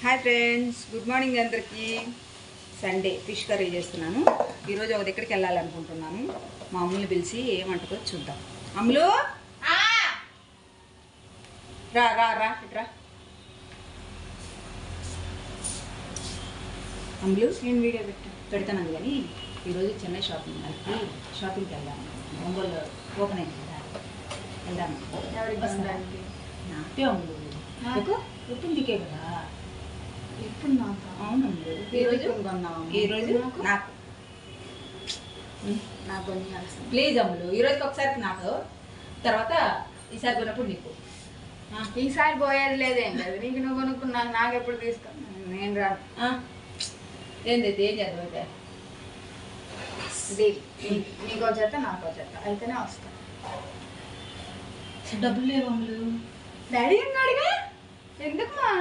Hi friends, good morning అందరికీ. Sunday fish curry చేస్తున్నాను. ఈరోజు ఒక దగ్గరికి వెళ్ళాలనుకుంటున్నాను. మా అమ్ముల్ని పిలిచి ఏమంటుందో చూద్దాం. అమ్ములు రా రా రా ఇట్రా. అమ్ములు నేను వీడియో పెడతాను కానీ ఈరోజు చెన్నై షాపింగ్కి వెళ్దాము. ఒంగోలు ఓపెన్ అయింది కదా, వెళ్దాము. నాకే అమ్ములు ఎప్పుడు దికే కదా. ఎప్పుడు నాకు అవును, ఈరోజు నాకు ప్లీజ్ అమ్ములు, ఈరోజుకి ఒకసారి నాకు, తర్వాత ఈసారి కొన్నప్పుడు నీకు. ఈసారి పోయేది లేదేం లేదు. నీకు నువ్వు కొనుక్కున్నాను, నాకు ఎప్పుడు తీసుకో. నేను రాను. ఏందైతే ఏం చేద్దాం అయితే. నీకో చెత్త నాకో చెత్త అయితేనే వస్తా. డబ్బులు లేవు అమ్ములు. డాడీ అన్నాడుగా, ఎందుకు మా